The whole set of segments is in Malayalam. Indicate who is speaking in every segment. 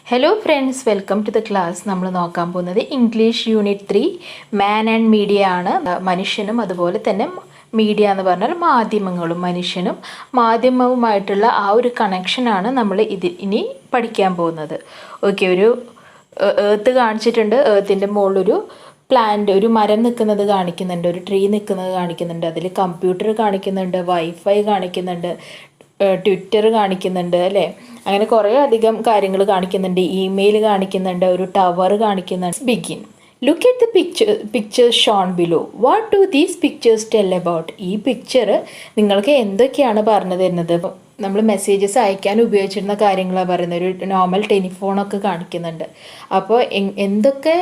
Speaker 1: Hello friends, welcome to the class. നമ്മൾ നോക്കാൻ പോകുന്നത് English unit 3 man and media ആണ്. മനുഷ്യനും അതുപോലെ തന്നെ മീഡിയ എന്ന് പറഞ്ഞാൽ മാധ്യമങ്ങളും, മനുഷ്യനും മാധ്യമവുമായിട്ടുള്ള ആ ഒരു കണക്ഷനാണ് നമ്മൾ ഇനി പഠിക്കാൻ പോകുന്നത്. ഓക്കെ, ഒരു ഏർത്ത് കാണിച്ചിട്ടുണ്ട്. ഏർത്തിൻ്റെ മുകളിലൊരു പ്ലാന്റ്, ഒരു മരം നിൽക്കുന്നത് കാണിക്കുന്നുണ്ട്, ഒരു ട്രീ നിൽക്കുന്നത് കാണിക്കുന്നുണ്ട്, അതിൽ കമ്പ്യൂട്ടർ കാണിക്കുന്നുണ്ട്, വൈഫൈ കാണിക്കുന്നുണ്ട്, ട്വിറ്റർ കാണിക്കുന്നുണ്ട് അല്ലേ. അങ്ങനെ കുറേ അധികം കാര്യങ്ങൾ കാണിക്കുന്നുണ്ട്. ഇമെയിൽ കാണിക്കുന്നുണ്ട്, ഒരു ടവർ കാണിക്കുന്നുണ്ട്. Begin. Look at the pictures Sean below. What do these pictures tell about? ഈ പിക്ചർ നിങ്ങൾക്ക് എന്തൊക്കെയാണ് പറഞ്ഞു തരുന്നത്? നമ്മൾ മെസ്സേജസ് അയക്കാൻ ഉപയോഗിച്ചിരുന്ന കാര്യങ്ങളാണ് പറയുന്നത്. ഒരു നോർമൽ ടെലിഫോണൊക്കെ കാണിക്കുന്നുണ്ട്. അപ്പോൾ എന്തൊക്കെ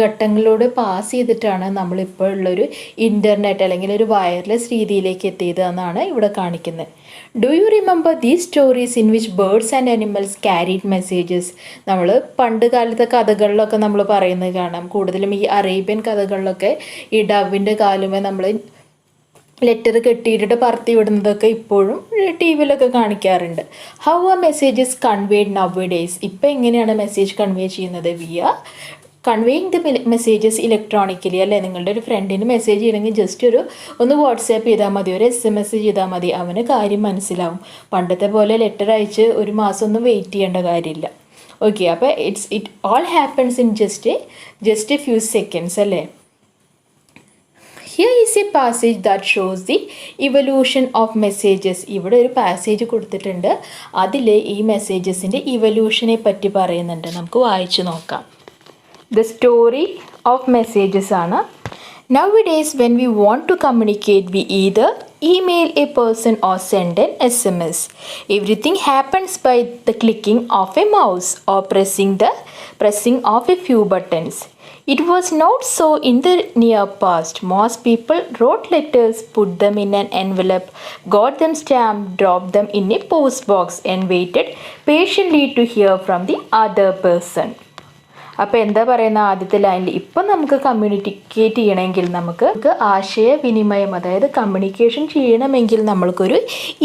Speaker 1: ഘട്ടങ്ങളിലൂടെ പാസ് ചെയ്തിട്ടാണ് നമ്മളിപ്പോൾ ഉള്ളൊരു ഇൻ്റർനെറ്റ് അല്ലെങ്കിൽ ഒരു വയർലെസ് രീതിയിലേക്ക് എത്തിയത് എന്നാണ് ഇവിടെ കാണിക്കുന്നത്. Do you remember these stories in which birds and animals carried messages? നമ്മൾ പണ്ട് കാലത്തെ കഥകളിലൊക്കെ നമ്മൾ പറയുന്നത് കാണാം. കൂടുതലും ഈ അറേബ്യൻ കഥകളിലൊക്കെ ഈ ഡവിൻ്റെ കാലുമേ നമ്മൾ ലെറ്റർ കെട്ടിയിട്ടിട്ട് പറത്തി വിടുന്നതൊക്കെ ഇപ്പോഴും ടി വിയിലൊക്കെ കാണിക്കാറുണ്ട്. How are messages conveyed now days? ഇപ്പം എങ്ങനെയാണ് മെസ്സേജ് കൺവേ ചെയ്യുന്നത്? കൺവേയിങ് ദ മെസ്സേജസ് ഇലക്ട്രോണിക്കലി അല്ലേ. നിങ്ങളുടെ ഒരു ഫ്രണ്ടിന് മെസ്സേജ് ചെയ്യണമെങ്കിൽ ജസ്റ്റ് ഒന്ന് വാട്സാപ്പ് ചെയ്താൽ മതി, ഒരു SMS ചെയ്താൽ മതി, അവന് കാര്യം മനസ്സിലാവും. പണ്ടത്തെ പോലെ ലെറ്റർ അയച്ച് ഒരു മാസം ഒന്നും വെയിറ്റ് ചെയ്യേണ്ട കാര്യമില്ല. ഓക്കെ, അപ്പോൾ it all happens in just a few seconds അല്ലേ. Here is a passage that shows the evolution of messages. ഇവിടെ ഒരു പാസേജ് കൊടുത്തിട്ടുണ്ട്, അതിൽ ഈ മെസ്സേജസിൻ്റെ ഇവല്യൂഷനെ പറ്റി പറയുന്നുണ്ട്. നമുക്ക് വായിച്ചു നോക്കാം. The story of messages ആണ്. Nowadays when we want to communicate, we either email a person or send an SMS. Everything happens by the clicking of a mouse or pressing of a few buttons. It was not so in the near past. Most people wrote letters, put them in an envelope, got them stamped, dropped them in a post box and waited patiently to hear from the other person. അപ്പോൾ എന്താ പറയുന്ന ആദ്യത്തെ ലൈനിൽ, ഇപ്പം നമുക്ക് കമ്മ്യൂണിക്കേറ്റ് ചെയ്യണമെങ്കിൽ, നമുക്ക് ആശയവിനിമയം അതായത് കമ്മ്യൂണിക്കേഷൻ ചെയ്യണമെങ്കിൽ നമ്മൾക്കൊരു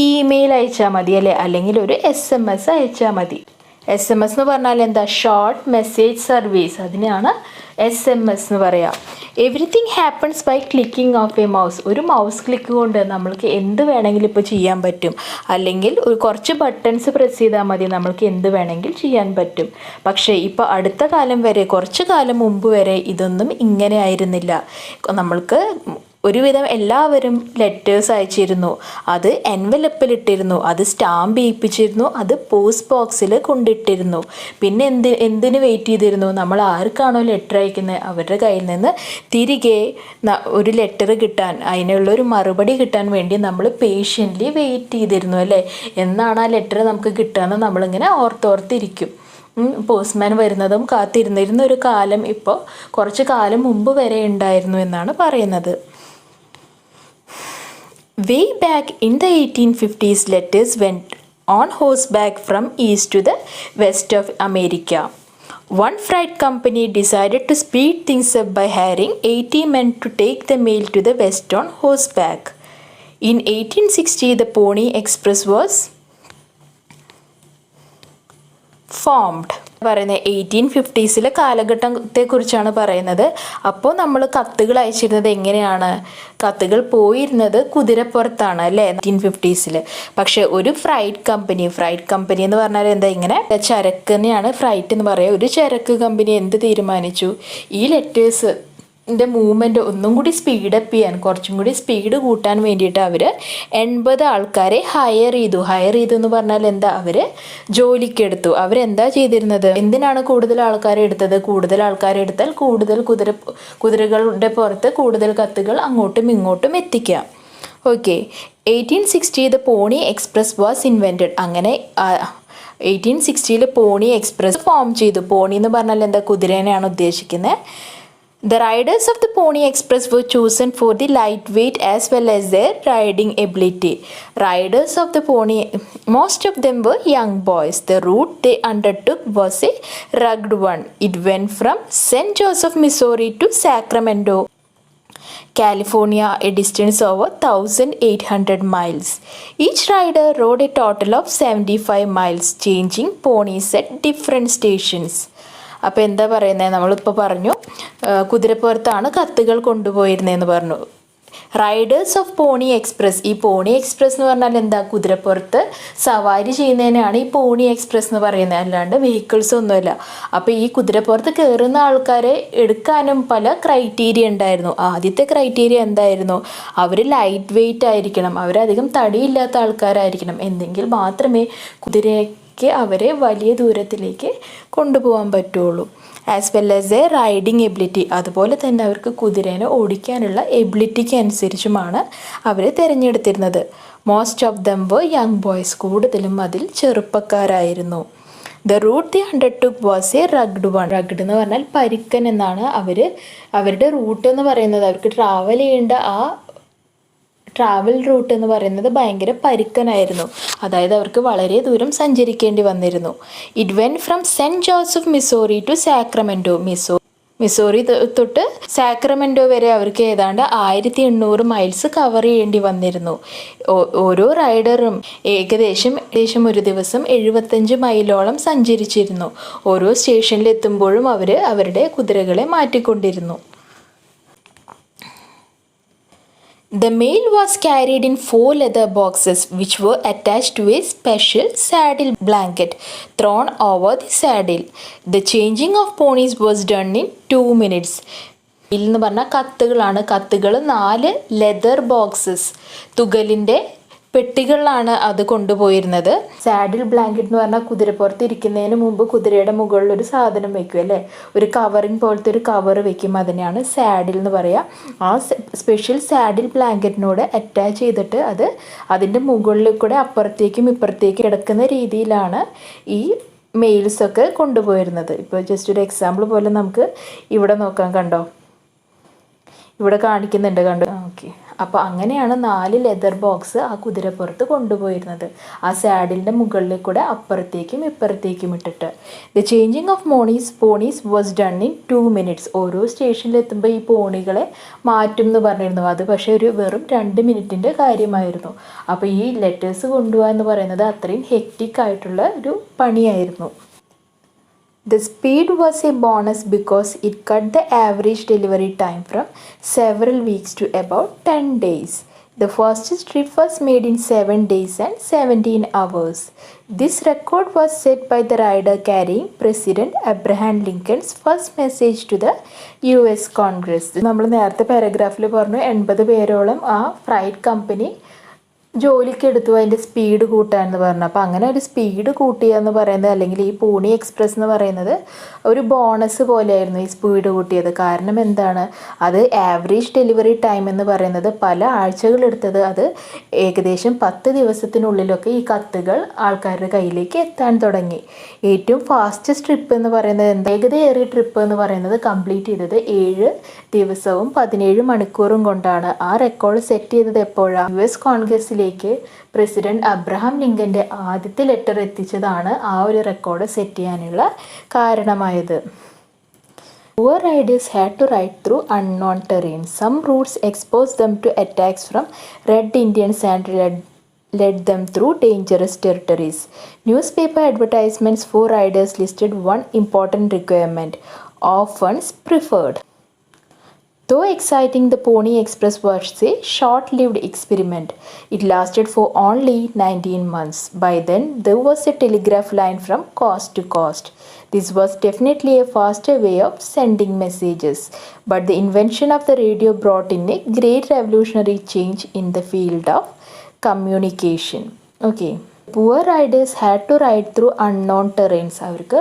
Speaker 1: ഇമെയിൽ അയച്ചാൽ മതി അല്ലേ, അല്ലെങ്കിൽ ഒരു SMS അയച്ചാൽ മതി. SMS എന്ന് പറഞ്ഞാൽ എന്താ? ഷോർട്ട് മെസ്സേജ് സർവീസ്, അതിനാണ് SMS എന്ന് പറയാം. Everything happens by clicking of a mouse. ഒരു മൗസ് ക്ലിക്ക് കൊണ്ട് നമ്മൾക്ക് എന്ത് വേണമെങ്കിലും ഇപ്പോൾ ചെയ്യാൻ പറ്റും. അല്ലെങ്കിൽ കുറച്ച് ബട്ടൺസ് പ്രസ് ചെയ്താൽ മതി, നമ്മൾക്ക് എന്ത് വേണമെങ്കിൽ ചെയ്യാൻ പറ്റും. പക്ഷേ ഇപ്പോൾ അടുത്ത കാലം വരെ, കുറച്ച് കാലം മുമ്പ് വരെ ഇതൊന്നും ഇങ്ങനെ ആയിരുന്നില്ല. നമ്മൾക്ക് ഒരുവിധം എല്ലാവരും ലെറ്റേഴ്സ് അയച്ചിരുന്നു, അത് എൻവലപ്പിലിട്ടിരുന്നു, അത് സ്റ്റാമ്പ് ചെയ്യിപ്പിച്ചിരുന്നു, അത് പോസ്റ്റ് ബോക്സിൽ കൊണ്ടിട്ടിരുന്നു. പിന്നെ എന്തിന് വെയിറ്റ് ചെയ്തിരുന്നു? നമ്മൾ ആർക്കാണോ ലെറ്റർ അയക്കുന്നത് അവരുടെ കയ്യിൽ നിന്ന് തിരികെ ഒരു ലെറ്റർ കിട്ടാൻ, അതിനുള്ളൊരു മറുപടി കിട്ടാൻ വേണ്ടി നമ്മൾ പേഷ്യൻ്റ്ലി വെയിറ്റ് ചെയ്തിരുന്നു അല്ലേ. എന്നാണ് ആ ലെറ്റർ നമുക്ക് കിട്ടുകയെന്ന് നമ്മളിങ്ങനെ ഓർത്തോർത്തിരിക്കും. പോസ്റ്റ്മാൻ വരുന്നതും കാത്തിരുന്നിരുന്ന ഒരു കാലം ഇപ്പോൾ കുറച്ച് കാലം മുമ്പ് വരെ ഉണ്ടായിരുന്നു എന്നാണ് പറയുന്നത്. Way back in the 1850s, letters went on horseback from east to the west of America. One freight company decided to speed things up by hiring 80 men to take the mail to the west on horseback. In 1860, the Pony Express was formed. പറയുന്നത് 1850s കാലഘട്ടത്തെക്കുറിച്ചാണ് പറയുന്നത്. അപ്പോൾ നമ്മൾ കത്തുകൾ അയച്ചിരുന്നത് എങ്ങനെയാണ്? കത്തുകൾ പോയിരുന്നത് കുതിരപ്പുറത്താണ് അല്ലേ 1850s. പക്ഷേ ഒരു ഫ്രൈറ്റ് കമ്പനി എന്ന് പറഞ്ഞാൽ എന്താ? ഇങ്ങനെ ചരക്കിനെയാണ് ഫ്രൈറ്റ് എന്ന് പറയുക. ഒരു ചരക്ക് കമ്പനി എന്ത് തീരുമാനിച്ചു? ഈ ലെറ്റേഴ്സ് മൂവ്മെൻറ്റ് ഒന്നും കൂടി സ്പീഡപ്പ് ചെയ്യാൻ, കുറച്ചും കൂടി സ്പീഡ് കൂട്ടാൻ വേണ്ടിയിട്ട് അവർ 80 ആൾക്കാരെ ഹയർ ചെയ്തു എന്ന് പറഞ്ഞാൽ എന്താ? അവർ ജോലിക്കെടുത്തു. അവരെന്താ ചെയ്തിരുന്നത്? എന്തിനാണ് കൂടുതൽ ആൾക്കാരെ എടുത്തത്? കൂടുതൽ ആൾക്കാരെ എടുത്താൽ കൂടുതൽ കുതിരകളുടെ പുറത്ത് കൂടുതൽ കത്തുകൾ അങ്ങോട്ടും ഇങ്ങോട്ടും എത്തിക്കാം. Okay, 1860 the pony express was invented. അങ്ങനെ 1860 പോണി എക്സ്പ്രസ് ഫോം ചെയ്തു. പോണി എന്ന് പറഞ്ഞാൽ എന്താ? കുതിരേനെയാണ് ഉദ്ദേശിക്കുന്നത്. The riders of the Pony Express were chosen for the lightweight as well as their riding ability. Riders of the pony, most of them were young boys. The route they undertook was a rugged one. It went from St. Joseph, Missouri to Sacramento. California, a distance over 1,800 miles. Each rider rode a total of 75 miles, changing ponies at different stations. അപ്പോൾ എന്താ പറയുന്നത്, നമ്മളിപ്പോൾ പറഞ്ഞു കുതിരപ്പുറത്താണ് കത്തുകൾ കൊണ്ടുപോയിരുന്നതെന്ന് പറഞ്ഞു. റൈഡേഴ്സ് ഓഫ് പോണി എക്സ്പ്രസ്, ഈ പോണി എക്സ്പ്രസ് എന്ന് പറഞ്ഞാൽ എന്താ, കുതിരപ്പുറത്ത് സവാരി ചെയ്യുന്നതിനാണ് ഈ പോണി എക്സ്പ്രസ് എന്ന് പറയുന്നത്, അല്ലാണ്ട് വെഹിക്കിൾസ് ഒന്നുമില്ല. അപ്പോൾ ഈ കുതിരപ്പുറത്ത് കയറുന്ന ആൾക്കാരെ എടുക്കാനും പല ക്രൈറ്റീരിയ ഉണ്ടായിരുന്നു. ആദ്യത്തെ ക്രൈറ്റീരിയ എന്തായിരുന്നു, അവർ ലൈറ്റ് വെയ്റ്റ് ആയിരിക്കണം, അവരധികം തടിയില്ലാത്ത ആൾക്കാരായിരിക്കണം, എന്നെങ്കിൽ മാത്രമേ കുതിരയ്ക്ക് അവരെ വലിയ ദൂരത്തിലേക്ക് കൊണ്ടുപോകാൻ പറ്റുള്ളൂ. As well as a riding ability, അതുപോലെ തന്നെ അവർക്ക് കുതിരേനെ ഓടിക്കാനുള്ള എബിലിറ്റിക്ക് അനുസരിച്ചുമാണ് അവരെ തിരഞ്ഞെടുത്തിരുന്നത്. Most of them were young boys, കൂടുതലും അതിൽ ചെറുപ്പക്കാരായിരുന്നു. The route they undertook was a rugged one. Rugged എന്ന് പറഞ്ഞാൽ പരുക്കൻ എന്നാണ്. അവരുടെ റൂട്ട് എന്ന് പറയുന്നത്, അവർക്ക് ട്രാവൽ ചെയ്യേണ്ട ആ ട്രാവൽ റൂട്ട് എന്ന് പറയുന്നത് ഭയങ്കര പരുക്കനായിരുന്നു. അതായത് അവർക്ക് വളരെ ദൂരം സഞ്ചരിക്കേണ്ടി വന്നിരുന്നു. It went from Saint Joseph Missouri to Sacramento. Missouri തൊട്ട് സാക്രമെൻറ്റോ വരെ അവർക്ക് ഏതാണ്ട് 1800 മൈൽസ് കവർ ചെയ്യേണ്ടി വന്നിരുന്നു. ഓരോ റൈഡറും ഏകദേശം ഒരു ദിവസം 75 മൈലോളം സഞ്ചരിച്ചിരുന്നു. ഓരോ സ്റ്റേഷനിലെത്തുമ്പോഴും അവർ അവരുടെ കുതിരകളെ മാറ്റിക്കൊണ്ടിരുന്നു. The mail was carried in 4 leather boxes which were attached to a special saddle blanket thrown over the saddle. The changing of ponies was done in 2 minutes. എന്ന് പറഞ്ഞാൽ കത്തുകളാണ്. കത്തുകൾ 4 ലെതർ ബോക്സസ്, തുകലിൻ്റെ പെട്ടികളിലാണ് അത് കൊണ്ടുപോയിരുന്നത്. സാഡിൽ ബ്ലാങ്കറ്റ് എന്ന് പറഞ്ഞാൽ കുതിരപ്പുറത്ത് ഇരിക്കുന്നതിന് മുമ്പ് കുതിരയുടെ മുകളിൽ ഒരു സാധനം വെക്കും അല്ലേ, ഒരു കവറിങ് പോലത്തെ ഒരു കവർ വെക്കും, അതിനെയാണ് സാഡിൽ എന്ന് പറയുക. ആ സ്പെഷ്യൽ സാഡിൽ ബ്ലാങ്കറ്റിനോട് അറ്റാച്ച് ചെയ്തിട്ട് അതിൻ്റെ മുകളിൽ കൂടെ അപ്പുറത്തേക്കും ഇപ്പുറത്തേക്കും കിടക്കുന്ന രീതിയിലാണ് ഈ മെയിൽസൊക്കെ കൊണ്ടുപോയിരുന്നത്. ഇപ്പോൾ ജസ്റ്റ് ഒരു എക്സാമ്പിൾ പോലെ നമുക്ക് ഇവിടെ നോക്കാം, കണ്ടോ, ഇവിടെ കാണിക്കുന്നുണ്ട്, കണ്ടോ, ഓക്കെ. അപ്പോൾ അങ്ങനെയാണ് 4 ലെതർ ബോക്സ് ആ കുതിരപ്പുറത്ത് കൊണ്ടുപോയിരുന്നത്, ആ സാഡിലിൻ്റെ മുകളിൽ കൂടെ അപ്പുറത്തേക്കും ഇപ്പുറത്തേക്കും ഇട്ടിട്ട്. The changing of ponies was done in 2 minutes. ഓരോ സ്റ്റേഷനിലെത്തുമ്പോൾ ഈ പോണികളെ മാറ്റും എന്ന് പറഞ്ഞിരുന്നു. അത് പക്ഷേ വെറും 2 മിനിറ്റിൻ്റെ കാര്യമായിരുന്നു. അപ്പോൾ ഈ ലെറ്റേഴ്സ് കൊണ്ടുപോകുക എന്ന് പറയുന്നത് അത്രയും ഹെക്റ്റിക് ആയിട്ടുള്ള ഒരു പണിയായിരുന്നു. The speed was a bonus because it cut the average delivery time from several weeks to about 10 days. The fastest trip was made in 7 days and 17 hours. This record was set by the rider carrying President Abraham Lincoln's first message to the US Congress. നമ്മൾ നേരത്തെ പാരഗ്രാഫിൽ പറഞ്ഞു 80 പേരോളം ആ ഫ്രൈറ്റ് കമ്പനി ജോലിക്ക് എടുത്തു അതിൻ്റെ സ്പീഡ് കൂട്ടാമെന്ന് പറഞ്ഞു. അപ്പോൾ അങ്ങനെ ഒരു സ്പീഡ് കൂട്ടുക എന്ന് പറയുന്നത്, അല്ലെങ്കിൽ ഈ പൂണി എക്സ്പ്രസ് എന്ന് പറയുന്നത് ഒരു ബോണസ് പോലെയായിരുന്നു ഈ സ്പീഡ് കൂട്ടിയത്. കാരണം എന്താണ്, അത് ആവറേജ് ഡെലിവറി ടൈം എന്ന് പറയുന്നത് പല ആഴ്ചകളെടുത്തത്, അത് ഏകദേശം 10 ദിവസത്തിനുള്ളിലൊക്കെ ഈ കത്തുകൾ ആൾക്കാരുടെ കയ്യിലേക്ക് എത്താൻ തുടങ്ങി. ഏറ്റവും ഫാസ്റ്റസ്റ്റ് ട്രിപ്പ് എന്ന് പറയുന്നത് വേഗതയേറിയ ട്രിപ്പ് എന്ന് പറയുന്നത് കംപ്ലീറ്റ് ചെയ്തത് 7 ദിവസവും 17 മണിക്കൂറും കൊണ്ടാണ്. ആ റെക്കോർഡ് സെറ്റ് ചെയ്തത് എപ്പോഴാണ്, US കോൺഗ്രസിലേക്ക് പ്രസിഡന്റ് അബ്രഹാം ലിങ്കൻ്റെ ആദ്യത്തെ ലെറ്റർ എത്തിച്ചതാണ് ആ ഒരു റെക്കോർഡ് സെറ്റ് ചെയ്യാനുള്ള കാരണമായത്. Poor riders had to ride through unknown terrain. Some routes exposed them to attacks from Red Indians and led them through dangerous territories. Newspaper advertisements for riders listed one important requirement: orphans preferred. Though exciting, the Pony Express was a short-lived experiment. It lasted for only 19 months. By then, there was a telegraph line from coast to coast. This was definitely a faster way of sending messages. But the invention of the radio brought in a great revolutionary change in the field of communication. Okay. Poor riders had to ride through unknown terrains. അവർക്ക്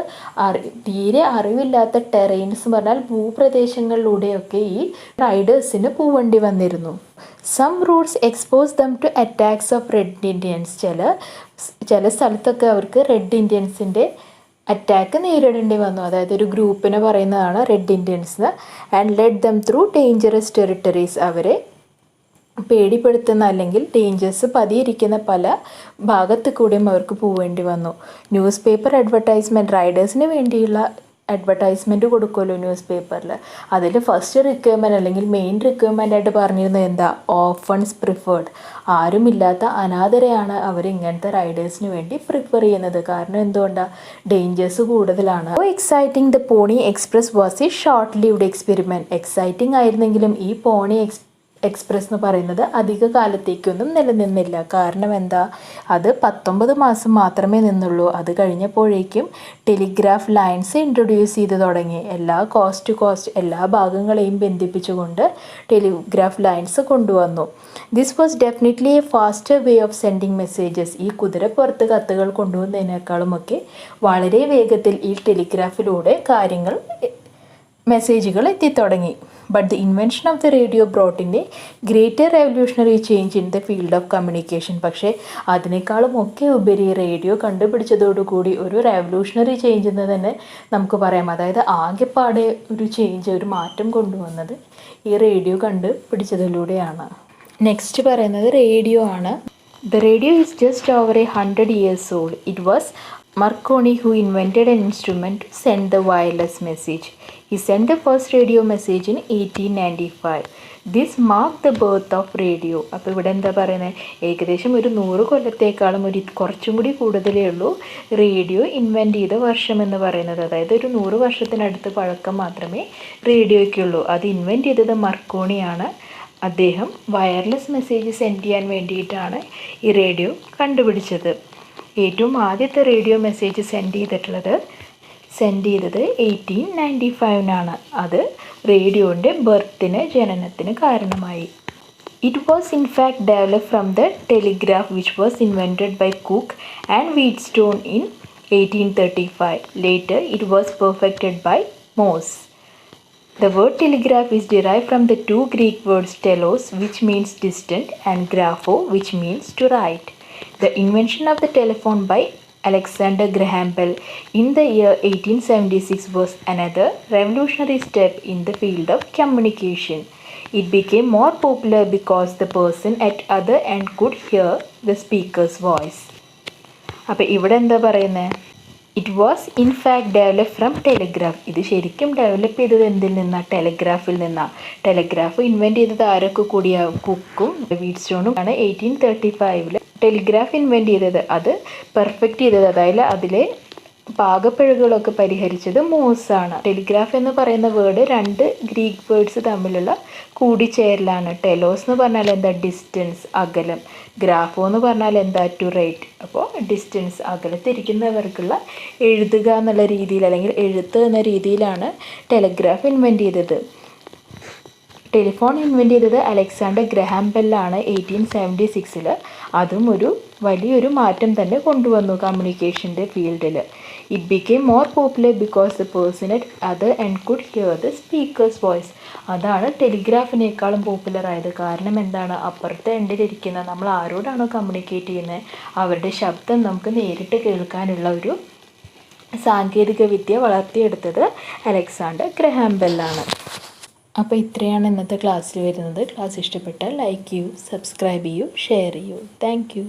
Speaker 1: തീരെ അറിവില്ലാത്ത ടെറൈൻസ് എന്ന് പറഞ്ഞാൽ ഭൂപ്രദേശങ്ങളിലൂടെയൊക്കെ ഈ റൈഡേഴ്സിന് പോവേണ്ടി വന്നിരുന്നു. Some routes expose them to attacks of red Indians. ചില സ്ഥലത്തൊക്കെ അവർക്ക് റെഡ് ഇന്ത്യൻസിൻ്റെ അറ്റാക്ക് നേരിടേണ്ടി വന്നു. അതായത് ഒരു ഗ്രൂപ്പിനെ പറയുന്നതാണ് red Indians. And led them through dangerous territories. അവരെ പേടിപ്പെടുത്തുന്ന അല്ലെങ്കിൽ ഡേഞ്ചേഴ്സ് പതിയിരിക്കുന്ന പല ഭാഗത്ത് കൂടെയും അവർക്ക് പോവേണ്ടി വന്നു. ന്യൂസ് പേപ്പർ അഡ്വർടൈസ്മെൻറ്റ് റൈഡേഴ്സിന് വേണ്ടിയുള്ള അഡ്വർടൈസ്മെൻറ്റ് കൊടുക്കുമല്ലോ ന്യൂസ് പേപ്പറിൽ. അതിൽ ഫസ്റ്റ് റിക്വയർമെൻറ്റ് അല്ലെങ്കിൽ മെയിൻ റിക്വയർമെൻ്റ് ആയിട്ട് പറഞ്ഞിരുന്നത് എന്താ? ഓഫൺസ് പ്രിഫേർഡ്. ആരുമില്ലാത്ത അനാഥരെയാണ് അവർ ഇങ്ങനത്തെ റൈഡേഴ്സിന് വേണ്ടി പ്രിഫർ ചെയ്യുന്നത്. കാരണം എന്തുകൊണ്ടാണ്? ഡേഞ്ചേഴ്സ് കൂടുതലാണ്. So exciting the pony express was a short lived experiment. Exciting ആയിരുന്നെങ്കിലും ഈ പോണി എക്സ്പ്രസ് എന്ന് പറയുന്നത് അധിക കാലത്തേക്കൊന്നും നിലനിന്നില്ല. കാരണം എന്താ? അത് 19 മാസം മാത്രമേ നിന്നുള്ളൂ. അത് കഴിഞ്ഞപ്പോഴേക്കും ടെലിഗ്രാഫ് ലൈൻസ് ഇൻട്രൊഡ്യൂസ് ചെയ്ത് തുടങ്ങി. എല്ലാ എല്ലാ ഭാഗങ്ങളെയും ബന്ധിപ്പിച്ചുകൊണ്ട് ടെലിഗ്രാഫ് ലൈൻസ് കൊണ്ടുവന്നു. This was definitely a faster way of sending messages. ഈ കുതിരപ്പുറത്ത് കത്തുകൾ കൊണ്ടുവന്നതിനേക്കാളുമൊക്കെ വളരെ വേഗത്തിൽ ഈ ടെലിഗ്രാഫിലൂടെ മെസ്സേജുകൾ എത്തിത്തുടങ്ങി. But the invention of the radio brought in a greater revolutionary change in the field of communication. പക്ഷേ അതിനേക്കാളും ഒക്കെ ഉപരി റേഡിയോ കണ്ടുപിടിച്ചതോടുകൂടി ഒരു റെവല്യൂഷണറി ചേഞ്ച് എന്ന് തന്നെ നമുക്ക് പറയാം. അതായത് ആകെപ്പാടെ ഒരു ചേഞ്ച്, ഒരു മാറ്റം കൊണ്ടുവന്നത് ഈ റേഡിയോ കണ്ടുപിടിച്ചതിലൂടെയാണ്. നെക്സ്റ്റ് പറയുന്നത് റേഡിയോ ആണ്. The radio is just over 100 years old. It was Marconi who invented an instrument to send the wireless message. He sent the first radio message in 1895. This marked the birth of radio. അപ്പോൾ ഇവിടെ എന്താ പറയുന്നത്? ഏകദേശം ഒരു 100 കൊല്ലത്തേക്കാളും കുറച്ചും കൂടി കൂടുതലേ ഉള്ളൂ റേഡിയോ ഇൻവെൻറ്റ് ചെയ്ത വർഷം എന്ന് പറയുന്നത്. അതായത് ഒരു 100 വർഷത്തിനടുത്ത് പഴക്കം മാത്രമേ റേഡിയോയ്ക്കുള്ളൂ. അത് ഇൻവെൻറ്റ് ചെയ്തത് മർക്കോണിയാണ്. അദ്ദേഹം വയർലെസ് മെസ്സേജ് സെൻഡ് ചെയ്യാൻ വേണ്ടിയിട്ടാണ് ഈ റേഡിയോ കണ്ടുപിടിച്ചത്. ഏറ്റവും ആദ്യത്തെ റേഡിയോ മെസ്സേജ് സെൻഡ് ചെയ്തത് 1895 അത് റേഡിയോൻ്റെ ജനനത്തിന് കാരണമായി. It was in fact developed from the telegraph which was invented by Cooke and Wheatstone in 1835. Later it was perfected by Morse. The word telegraph is derived from the two Greek words telos, which means distant, and grapho, which means to write. The invention of the telephone by Alexander Graham Bell in the year 1876 was another revolutionary step in the field of communication. It became more popular because the person at other end could hear the speaker's voice. അപ്പോൾ ഇവിടെ എന്താ പറയുന്നത്? It was in fact develop from telegraph. ഇത് ശരിക്കും ഡെവലപ്പ് ചെയ്തത് എന്തിൽ നിന്നാണ്? ടെലിഗ്രാഫിൽ നിന്നാണ്. ടെലിഗ്രാഫ് ഇൻവെൻറ്റ് ചെയ്തത് ആരൊക്കെ കൂടിയാണ്? കുക്കും വീറ്റ്സ്റ്റോണും ആണ്. 1835 ടെലിഗ്രാഫ് ഇൻവെൻറ്റ് ചെയ്തത്. അത് പെർഫെക്റ്റ് ചെയ്തത്, അതായത് അതിലെ പാകപ്പിഴകളൊക്കെ പരിഹരിച്ചത് മോഴ്സാണ്. ടെലിഗ്രാഫ് എന്ന് പറയുന്ന വേർഡ് 2 ഗ്രീക്ക് വേർഡ്സ് തമ്മിലുള്ള കൂടിച്ചേരലാണ്. ടെലോസ് എന്ന് പറഞ്ഞാൽ എന്താ? ഡിസ്റ്റൻസ്, അകലം. ഗ്രാഫോ എന്ന് പറഞ്ഞാൽ എന്താ? To write. അപ്പോൾ ഡിസ്റ്റൻസ്, അകലത്തിരിക്കുന്നവർക്കുള്ള എഴുതുക എന്നുള്ള രീതിയിൽ അല്ലെങ്കിൽ എഴുത്ത് എന്ന രീതിയിലാണ് ടെലിഗ്രാഫ് ഇൻവെൻറ്റ് ചെയ്തത്. ടെലിഫോൺ ഇൻവെൻറ്റ് ചെയ്തത് അലക്സാണ്ടർ ഗ്രഹാം ബെല്ലാണ് 1876. അതും ഒരു വലിയൊരു മാറ്റം തന്നെ കൊണ്ടുവന്നു കമ്മ്യൂണിക്കേഷൻ്റെ ഫീൽഡിൽ. It became more popular because the person at other end could hear the speaker's voice. അതാണ് ടെലിഗ്രാഫിനേക്കാളും പോപ്പുലർ ആയത്. കാരണം എന്താണ്? അപ്പുറത്തെ എൻഡിലിരിക്കുന്ന നമ്മൾ ആരോടാണോ കമ്മ്യൂണിക്കേറ്റ് ചെയ്യുന്നത് അവരുടെ ശബ്ദം നമുക്ക് നേരിട്ട് കേൾക്കാനുള്ള ഒരു സാങ്കേതിക വിദ്യ വളർത്തിയെടുത്തത് അലക്സാണ്ടർ ഗ്രഹാം ബെല്ലാണ്. അപ്പോൾ ഇത്രയാണ് ഇന്നത്തെ ക്ലാസ്സിൽ വരുന്നത്. ക്ലാസ് ഇഷ്ടപ്പെട്ടാൽ ലൈക്ക് ചെയ്യൂ, സബ്സ്ക്രൈബ് ചെയ്യൂ, ഷെയർ ചെയ്യൂ. Thank you.